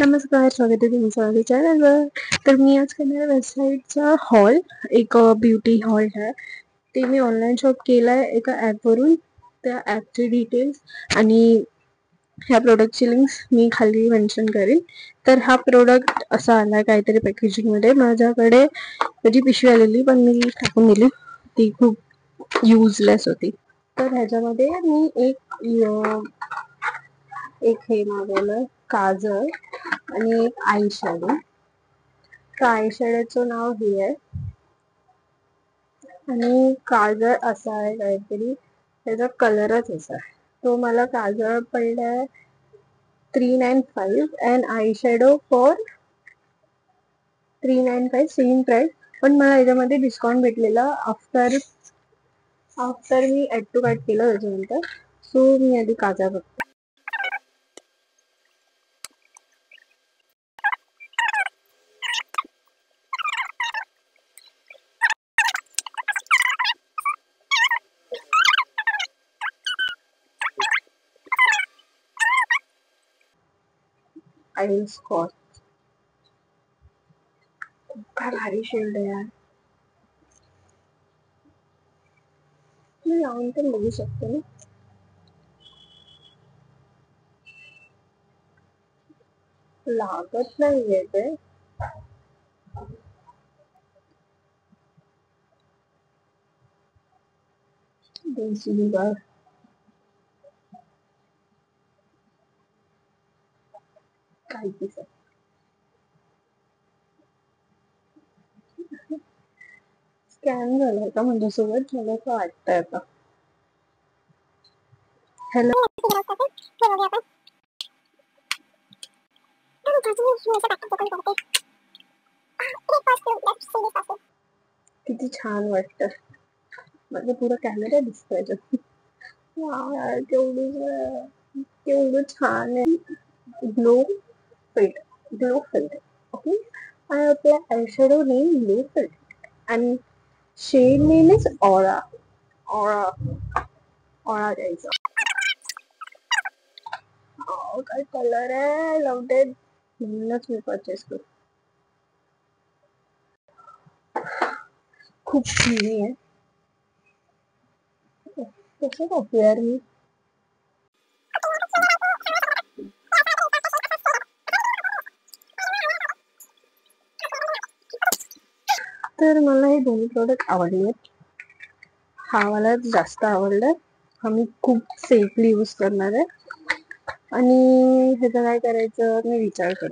नमस्कार, स्वागत आहे तुमचं माझ्या चॅनलवर. तर मी आज करणार वेबसाईटचा हॉल. एक ब्युटी हॉल आहे, ते मी ऑनलाईन शॉप केला आहे एका ॲपवरून. त्या ॲपचे डिटेल्स आणि ह्या प्रोडक्टची लिंक्स मी खाली मेन्शन करेन. तर हा प्रोडक्ट असा आला आहे काहीतरी पॅकेजिंगमध्ये. माझ्याकडे त्याची पिशवी आलेली, पण मी टाकून दिली, ती खूप युजलेस होती. तर ह्याच्यामध्ये मी एक हे मागवलं, काजळ आणि एक आय शॅडो. तर आय शॅडोचं नाव हे आहे आणि काजळ असा आहे काहीतरी, त्याचा कलरच असा आहे. तो मला काजळ पडलाय 395 and eye shadow for 395 same price. पण मला याच्यामध्ये डिस्काउंट भेटलेला आफ्टर मी ॲड टू कार्ट केलं त्याच्यानंतर. सो मी आधी काजळ बघते. आय स्कॉच, काय भारी शेड आहे यार. मी लावून पण बघू शकते ना. लागत नाहीये ते. देसी जुगाड. काय दिसत स्कॅन झालाय का माझ्यासोबत, मला असं वाटतंय आता. हॅलो, किती छान वाटतं. माझा पुरा कॅमेरा दिसतोय याच्यात. यार केवढं छान आहे. Glow filt, glow filt. Okay, आणि आपल्या आयशॅडो नेम ग्लो फिल्ट आणि shade name is aura. Aura, aura द्यायचा. काय कलर आहे, लवडेड. म्हणूनच मी परचेस करू. खूप क्रीमी आहे. कसं कॉपी यार मी. तर मला हे दोन्ही प्रोडक्ट आवडले. हा मला जास्त आवडलाय. हा मी खूप सेफली यूज करणार आहे आणि ह्याचं काय करायचं मी विचार करते.